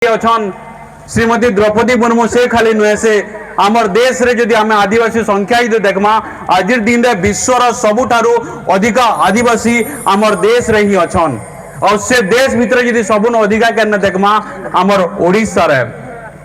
अछन श्रीमती द्रौपदी मुर्मू से खाली नुहे से आमर देश रे जदि आम आदिवासी संख्या जो देखमा आज दिन रे विश्वर सबुठारु अधिका आदिवासी आमर देश रे ही अछन और से देश भितर जदि सबुन अधिका केन देखमा आमर ओडिशा रे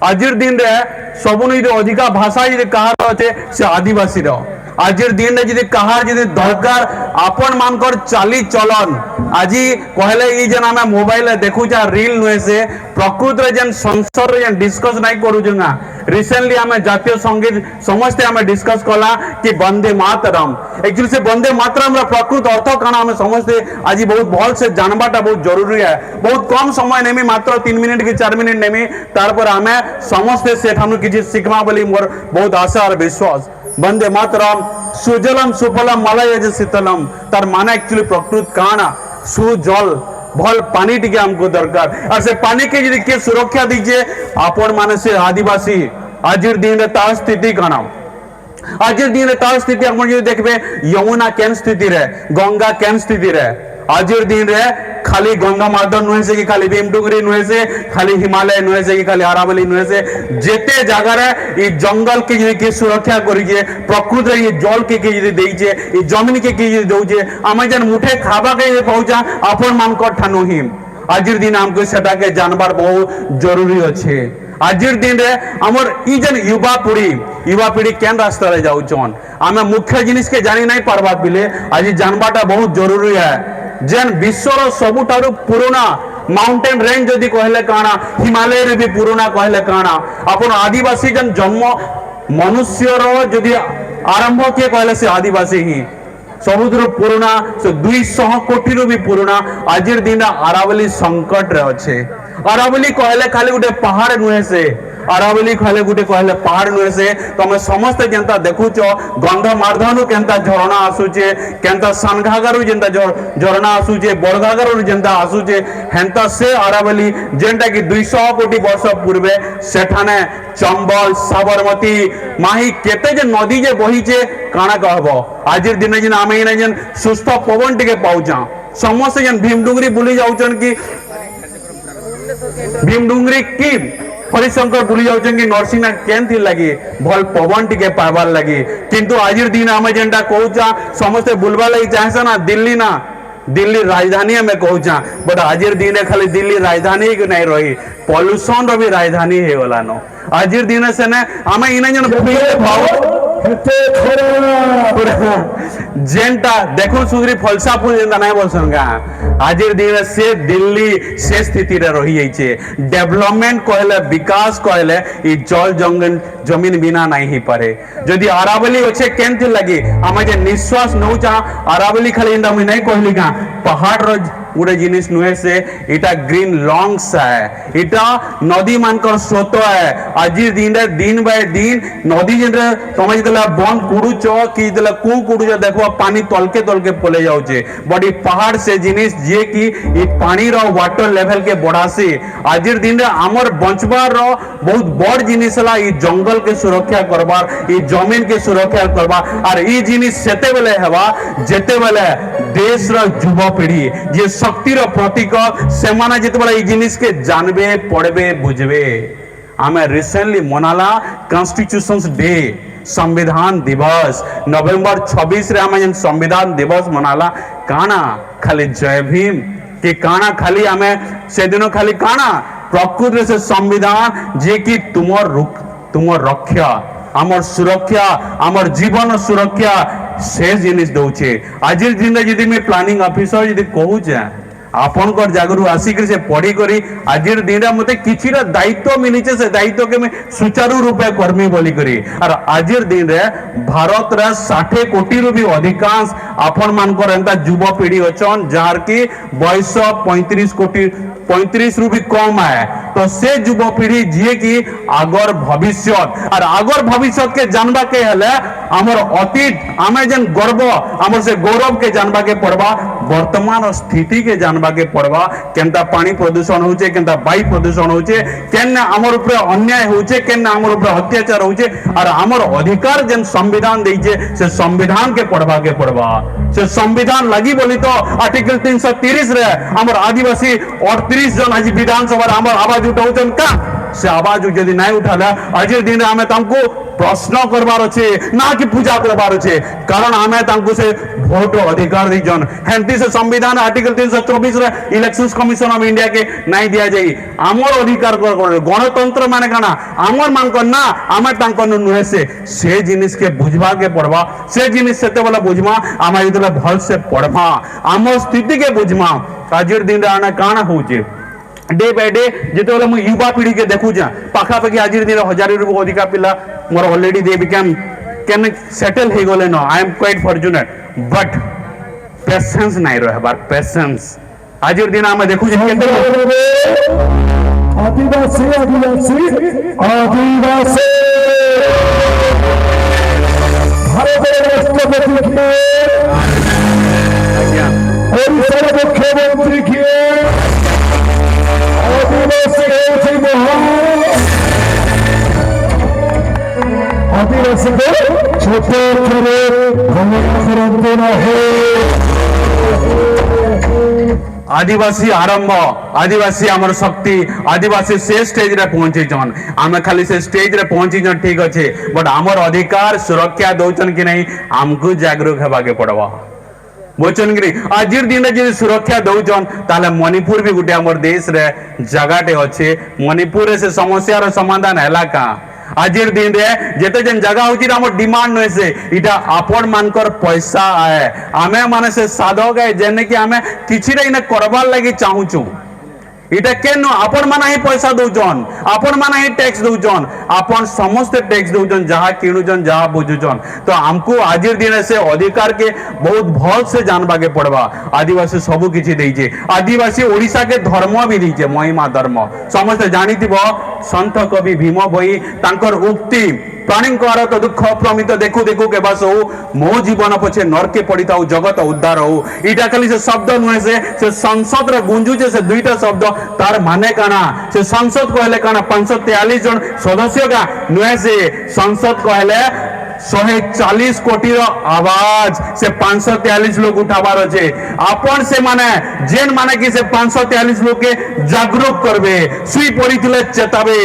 आज दिन रे सबुन जो अधिका भाषा जदि कहार अच्छे से आदिवासी रो आज दिन जी कहार जी दरकार आपण मानकर चाली चलन आज कहले ई जन आम मोबाइल देखुचा रील नुहे से प्रकृत रे जन संसद रे जन डिस्कस नहीं करूजुना रिसेंटली आम जातीय संगीत समस्ते आम डिस्कस कला कि वंदे मातरम एक्चुअली से वंदे मातरम रा प्रकृत अर्थ काना आम समस्ते आज बहुत भल से जानबाटा बहुत जरूरी है। बहुत कम समय नेमी मात्र 3 मिनिट कि 4 मिनिट नेमी तार पर आम समस्ते से ठानु किछि सिखमा बोली मोर बहुत आशा और विश्वास। वंदे मातरम सुजलम सुफलम मलयज शीतलम तार माने एक्चुअली प्रकृत काना सुजल भल पानी टिके हमको दरकार और से पानी के यदि के सुरक्षा दीजिए आपण माने से आदिवासी आज दिन रे तार स्थिति काना आज दिन रे तार स्थिति हम जो देखबे यमुना केन स्थिति रे गंगा केन स्थिति रे आज दिन रे खाली गंगा माधव नुहे से कि खाली भीमडुंगरी नुहे से खाली हिमालय नुहे से कि खाली अरावली नुहे से जेते जगह रे ई जंगल के यदि के सुरक्षा करिजे प्रकृति रे ये जल के यदि देइजे ई जमीन के यदि दउजे आमे जन मुठे खाबा के पहुंचा अपन मान को ठानु ही आज दिन हमको सेटा के जानबार बहुत जरूरी अछि। आज दिन रे हमर ई जन युवा पीढ़ी केन रास्ता रे जाउछन आमे मुख्य जिनिस के जानि नहीं पारबा बिले आज जानबाटा बहुत जरूरी है। जेन विश्वर सबुठारु पुराना माउंटेन रेंज जदि कहले काना हिमालय रे भी पुराना कहले काना अपन आदिवासी जन जन्म मनुष्य रो जदि आरंभ के कहले से आदिवासी ही सबुठारु पुराना से 200 कोटी रो भी पुराना आज दिन अरावली संकट रे अच्छे। अरावली कहले खाली गोटे पहाड़ नुहे से अरावली कहले गोटे कहले पहाड़ नुहे से तमे समस्त जेंता देखुच गंध मार्धनु केंता झरणा आसुचे केंता सानघागारु जेंता झरणा आसुचे बड़घागारु जेंता आसुचे हेंता से अरावली जेंटा कि 200 कोटी वर्ष पूर्वे सेठाने चंबल साबरमती माही केते जे नदी जे बहीचे काना कहबो आज दिन जिन आमे इन जन सुस्थ पवन टिके पाउचा समस्त जन भीमडुंगरी बुली जाउचन कि भीमडुंगरी की परिशंकर बुली जाउचन कि नरसिंहनाथ केन थी लगी भल पवन टिके पाबार लगी किंतु आज दिन आमे जेंटा कहूचा समस्त बुलबा लगी चाहसा ना दिल्ली राजधानी में कहूचा बट आज दिन खाली दिल्ली राजधानी के नहीं रही पॉल्यूशन रो भी राजधानी हे वाला नो आज दिन से ने आमे इन जन जेंटा देखो सुगरी फलसा फूल जेंता नहीं बोलसन का आज दिन से दिल्ली से स्थिति रे रही जाइछे डेवलपमेंट कहले विकास कहले ई जल जंगल जमीन बिना नहीं ही पारे जदि अरावली अच्छे केन थी लगी हम जे निश्वास नौचा अरावली खाली इंदा में नहीं कहली का पहाड़ रो गोटे जिनिस नुहे से इटा ग्रीन लॉन्ग्स है इटा नदी मानकर स्रोत है आज दिन बाय दिन नदी जिन तुम जो बंद कुड़ुच कि कू कुड़ुच देखो पानी तलके तलके पले जाऊे बट पहाड़ से जिनिस जे कि पानी रो वाटर लेवल के बढ़ासी आज दिन आमर बंचबार रो बहुत बड़ जिनिस है ई जंगल के सुरक्षा करबार ई जमीन के सुरक्षा करबार और ई जिनिस सेते बेले हेबा जेते बेले देश रो युवा पीढ़ी जे शक्तिर प्रतीक से माने जिते बड़ा जिनिस के जानबे पढ़बे बुझबे आमे रिसेंटली मनाला कॉन्स्टिट्यूशंस डे संविधान दिवस नवंबर 26 रे आमे संविधान दिवस मनाला काना खाली जय भीम कि काना खाली आमे से दिनो खाली काना प्रकृति से संविधान जे कि तुमर रक्षा आमर सुरक्षा आमर जीवन सुरक्षा से जिनिस दउछे आज दिन यदि मैं प्लानिंग ऑफिसर यदि कहू जे आपन कर जागरू आसिक से पढ़ी करी आज दिन मते किछिरा दायित्व मिलिचे से दायित्व के मैं सुचारू रूपे कर्मी बोली करी और आज दिन रे भारत रे 60 कोटी रु भी अधिकांश आपन मान कर एंता युवा पीढ़ी अछन जार की बयस 35 रु भी कम है तो से युवा पीढ़ी जे की आगर भविष्य और आगर भविष्य के जानबा के हले हमर अतीत आमे जन गर्व हमर से गौरव के जानबा के पड़बा वर्तमान स्थिति के जानवा के पड़वा केनता पानी प्रदूषण होचे केनता वायु प्रदूषण होचे केन हमर ऊपर अन्याय होचे केन हमर ऊपर अत्याचार होचे और हमर अधिकार जेन संविधान देइचे से संविधान के पढ़वा के पड़वा से संविधान लगी बोली तो आर्टिकल 330 रे हमर आदिवासी 38 जन आज विधानसभा हमर आवाज उठाउछन का से आवाज यदि नहीं उठाला आज दिन में हमें तुमको प्रश्न करबार अच्छे ना कि पूजा करबार अच्छे कारण हमें तुमको से वोट अधिकार दीजन हेंती से संविधान आर्टिकल 324 रे इलेक्शंस कमिशन ऑफ इंडिया के नहीं दिया जाई आमर अधिकार गणतंत्र माने काना आमर मान ना आमे तांको नुहे से जिनिस के बुझवा के पड़वा से जिनिस सेते वाला बुझमा आमे इतले भल से पढ़वा आम स्थिति के बुझमा आज दिन रे आना काना होचे डे बाय डे जिते मु युवा पीढ़ी के देखुचा पाखापाखि आज दिन 1000 रु अधिक पिला more already they become can settle हो गले no I am quite fortunate but patience नहीं रहबार पेशेंस आज दिन आम देखु आदिवासी आदिवासी आदिवासी भारत राष्ट्रपति के ओडिशा मुख्यमंत्री के आदिवासी को छोटे छोटे आदिवासी आरंभ आदिवासी आमर शक्ति आदिवासी से स्टेज रे पहुंची जन आमे खाली से स्टेज रे पहुंची जन ठीक अच्छे बट आमर अधिकार सुरक्षा दौचन कि नहीं आमको जागरूक हेबा के पड़वा बोचन कि आज दिन में सुरक्षा दौचन ताले मणिपुर भी गोटे आमर देश रे जगहटे अच्छे मणिपुर रे से समस्या समाधान है का आज दिन रे जेते जन जगह होची हमर डिमांड नय से इटा आपण मानकर पैसा आए आमे माने से साधक है जेने कि आमे किछि रे इने करबार लागि चाहूछु इटा केनो आपण माने ही पैसा दउजन आपण माने ही टैक्स दउजन आपण समस्त टैक्स दउजन जहा किणुजन जहा बुझुजन तो हमको आज दिन से अधिकार के बहुत भल से जानबा के पड़वा आदिवासी सब किछि देइजे आदिवासी ओडिसा के धर्म भी दीजे महिमा धर्म समस्त जानिथिबो संत कवि भीम भई तांकर उक्ति प्राणींकर तो दुख प्रमित देखु देखु के बस हो मो जीवन पछे नरके पड़िता जगत उद्धार हो इटा खाली से शब्द नुहे से संसद रे गुंजुचे से दुईटा शब्द तार माने काना से संसद कहले काना 543 जन सदस्य का नुहे से संसद कहले 140 कोटी रो आवाज से 543 लोग उठाबार अच्छे आपण से माने जेन माने कि से 543 लोग के जागरूक करबे सुई पड़िथिले चेताबे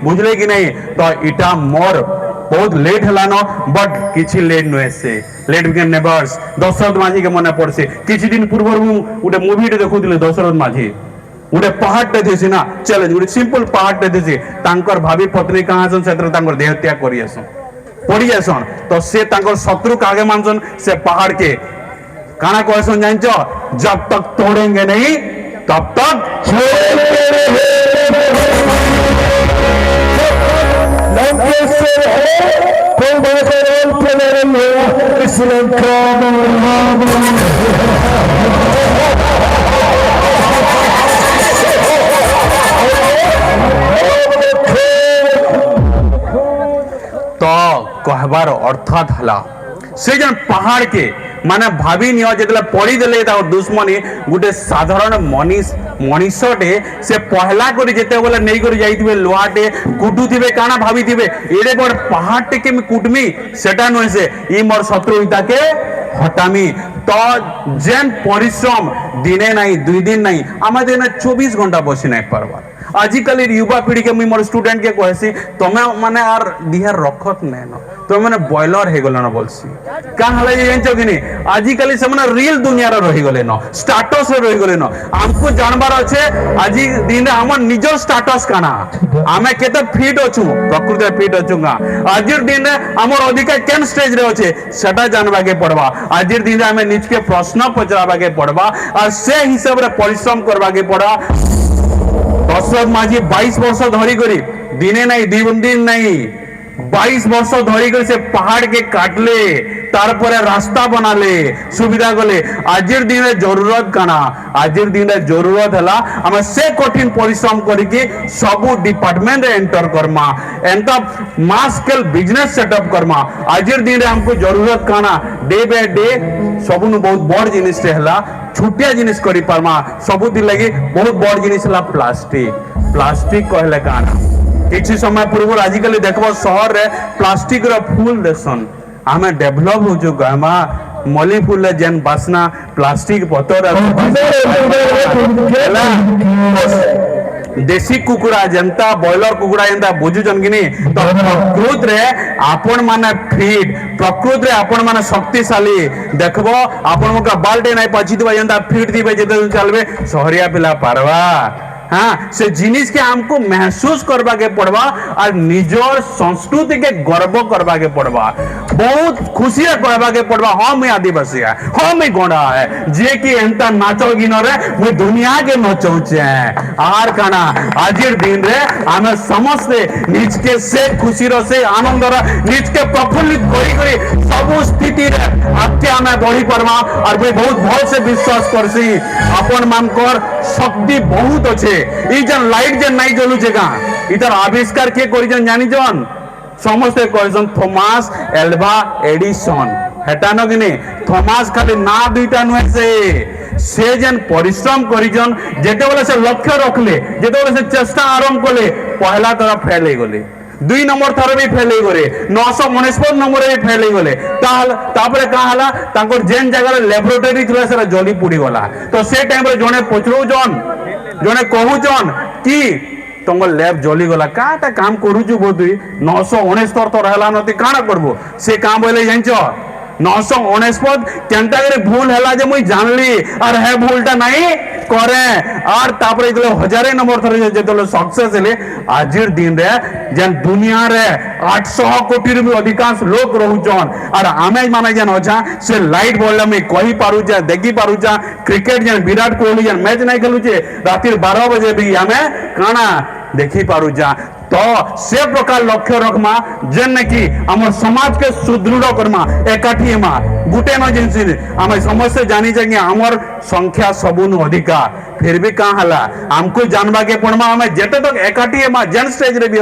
बुझले कि नहीं तो इटा मोर बहुत लेट हलानो बट किछि लेट नुहे से लेट वी कैन नेवर्स दशरथ माझी के मने पड़से किछि दिन पूर्व उडे मूवी टे देखुथिले दशरथ माझी उडे पहाड़ टे थेसी ना चैलेंज उडे सिंपल पहाड़ टे थेसी तांकर भाभी पत्नी कहां सन सेतर तांकर देह त्याग करि आसन पड़ी जासन तो से तांकर शत्रु कागे मानसन से पहाड़ के काना कहसन जानचो जब तक तोड़ेंगे नहीं तब तक छोड़ेंगे तो कहबार अर्थात हला से जन पहाड़ के माने भाभी नियो जेतले पड़ी देले ता दुश्मनी गुटे साधारण मनीषटे से पहला करी जेते बोले नहीं करी जाइथिबे लोहाटे कुटुथिबे काना भाबीथिबे एडे बड़ पहाड़टे के मी कुटमी सेटा नय से ई मोर शत्रुता के हटामी तो जेन परिश्रम दिने नहीं दुई दिन नहीं आमा दिन 24 घंटा बसी नहीं पारबा आजिकल युवा पीढ़ी के मोर स्टूडेंट के कहसी तमे माने आर दिहार रखत नै न तो माने बॉयलर हे गलन बोलसी का हले जेंचो कि नहीं आजिकल से माने रियल दुनिया रे रही गले न स्टेटस रे रही गले न हमको जानबार अछि आजि दिन रे हमर निजो स्टेटस काना आमे केते फिट अछु प्रकृति फिट अछुगा आजि दिन रे हमर अधिकार केन स्टेज रे अछि सेटा जानबा के पड़बा आजि दिन रे हमें निज के प्रश्न पचराबा के पड़बा और से हिसाब रे परिश्रम करबा के पड़ा दशरथ माझी 22 वर्ष धरी करी दिने नहीं दिन नहीं 22 वर्ष धरी कर से पहाड़ के काटले তারপরে রাস্তা বানালে সুবিধা কলে আজির দিনে জরুরত কানা আজির দিনে জরুরত হেলা আমি সে কঠিন পরিশ্রম করিকি সবু ডিপার্টমেন্ট এন্টার করমা এন্টা মাস স্কেল বিজনেস সেটअप করমা আজির দিনে हमको জরুরত কানা ডে বাই ডে सबुनु बहुत बड़ जिनिस हेला छुटिया जिनिस करि पारमा सबुति लगी बहुत बड़ जिनिस हेला प्लास्टिक प्लास्टिक कहले काना किछि समय पूर्व आजिकल देखबो शहर रे प्लास्टिक रो फूल देसन आमे डेवलप हो जो गमा मली फूल जेन बासना प्लास्टिक पतर देशी कुकुड़ा जनता बॉयलर कुकुड़ा जनता बुझुचन कि नहीं तो प्रकृत रे आपण माने फिट प्रकृत रे आपण माने शक्तिशाली देखबो आपण मका बाल्टे नै पछितबा जनता फिट दिबे जेते चलबे सहरिया पिला पारवा हाँ से जिनिस के हमको महसूस करवा के पड़वा और निजर संस्कृति के गर्व करवा के पड़वा बहुत खुशी करवा के पड़वा हाँ मैं आदिवासी है हाँ मैं गोंडा है जे कि एंता नाचो गिनो रे मैं दुनिया के नचौचे आर काना आजिर दिन रे हमें समझते निज के से खुशी रो से आनंद रो निज के प्रफुल्लित करी करी सब स्थिति रे आके हमें बढ़ी पड़वा और मैं बहुत भल से विश्वास करसी अपन मानकर शक्ति बहुत अच्छे इजन लाइट जन नहीं जलुचे का इधर आविष्कार के करिजन जानी जन समस्ते करिजन थॉमस एल्वा एडिसन हेटा न कि थॉमस खाली ना दुईटा नुहे से जन परिश्रम करिजन जेते बेले से लक्ष्य रखले जेते बेले से चेष्टा आरंभ कले पहला तरह फेल हो गले 2 नंबर थर भी फेल हो गले 949 नंबर भी फेल हो गले तापरे का हला तांकर जेन जगह लैबोरेटरी थला सेरा जली पुडी गला तो से टाइम रे जने पचरो जने कहूचन कि तुम लैब जली गला काटा काम करूचु बोधुई 919 तो रहला नती काना करबो से काम बोले जानचो 949 केनता करे भूल हैला जे मुई जानली और है भूलटा नहीं करे और तापरे इतले हजारे नंबर थरे जेतले सक्सेस हेले आजिर दिन रे जन दुनिया रे 800 कोटी रे अधिकांश लोग रहउचन और आमे माने जन अछा से लाइट बोलले मैं कहि पारु जा देखि पारु जा क्रिकेट जन विराट कोहली जन मैच नहीं खेलु छे राती 12 बजे भी आमे काना देखि पारु जा तो से प्रकार लक्ष्य रखमा जेन कि हमर समाज के सुदृढ़ करमा एकाठी मा गुटे न जिनसी हम समस्त जानी जे हमर संख्या सबुन अधिका फिर भी का हला हमको जानबा के पड़मा हमें जेते तक एकाठी मा जेन स्टेज रे भी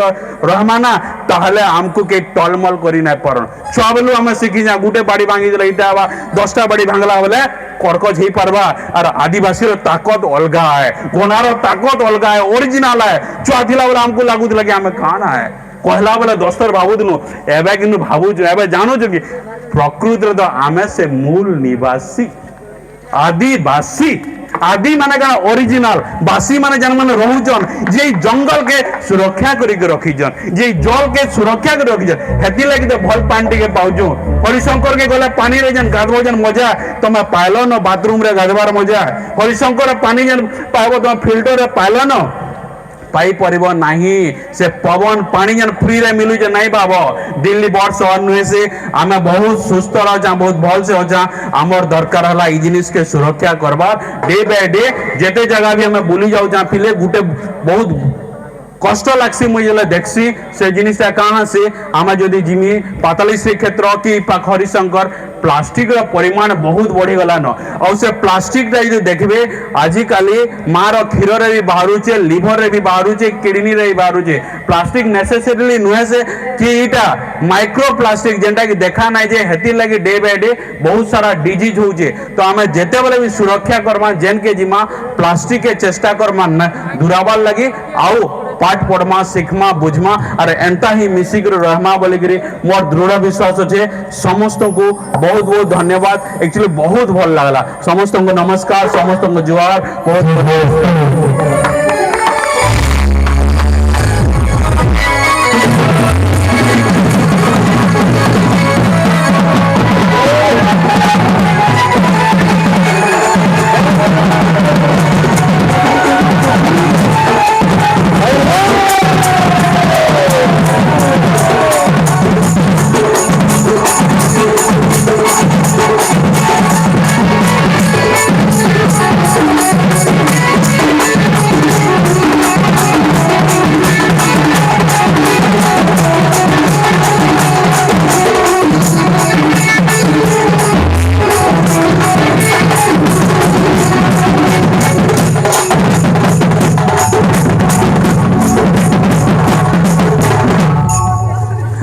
रहमा ना ताहले हमको के टलमल करी ना परन छुआ बेलु हमें सीखी जा गुटे बाड़ी भांगी देला इटा बा 10टा बाड़ी भांगला बोले करकज ही पारबा और आदिवासी रो ताकत अलगा है गोनारो ताकत अलगा है ओरिजिनल है छुआ थिला बोले हमको लागु लगे हमें खाना है कहला बोले दस्तर भाबु दिनु एबे किनु भाबु जो एबे जानो जो कि प्रकृति रे तो आमे से मूल निवासी आदिवासी आदि माने का ओरिजिनल बासी माने जन माने रहउचन जे जंगल के सुरक्षा करी के रखिजन जे जल के सुरक्षा के रखिजन हेती लागि तो भल पानी के पाउजो हरिशंकर के गला पानी रे जन गाधबो जन मजा तमे पाइलो न बाथरूम रे गाधबार मजा हरिशंकर पानी जन पाइबो तमे फिल्टर रे पाइलो न पाई परिबो नाही से पवन पानी जन फ्री रे मिलु जे नहीं बाबो दिल्ली बड़ शहर नुहे से आमे बहुत सुस्त रह जा बहुत भल से हो जा हमर दरकार हला ई जिनिस के सुरक्षा करबा डे बाय डे जेते जगह भी हमें बुली जाऊ जा पिले गुटे बहुत कष्ट लागसी मुझे देखसी से जिनिस कहाँ से आम जदि जिमी पाताली श्री क्षेत्र कि हरिशंकर प्लास्टिक रो परिमाण बहुत बढ़ी गला न और से प्लास्टिक जो देखबे आजिकाली माँ रो क्षीर रे भी बाहरुचे लिवर रे भी बाहरुचे किडनी रे भी बाहरुचे प्लास्टिक नेसेसरीली नुहे से कि इटा माइक्रो प्लास्टिक जेंटा कि देखा ना जे हेती लगी डे बाय डे बहुत सारा डिजीज होउचे तो आमे जेते बेले भी सुरक्षा करमा जेन के जिमा प्लास्टिक के चेष्टा करमा दुराबार लगी आउ पाठ पढ़मा शिखमा बुझमा और एंता ही मिसिक रहमा बोलिकी मोर दृढ़ विश्वास अच्छे समस्त को बहुत बहुत धन्यवाद एक्चुअली बहुत भल लगला समस्त को नमस्कार समस्त को जुहार बहुत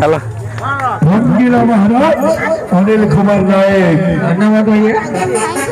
हेलो रंगीला महाराज अनिल कुमार नायक धन्यवाद भैया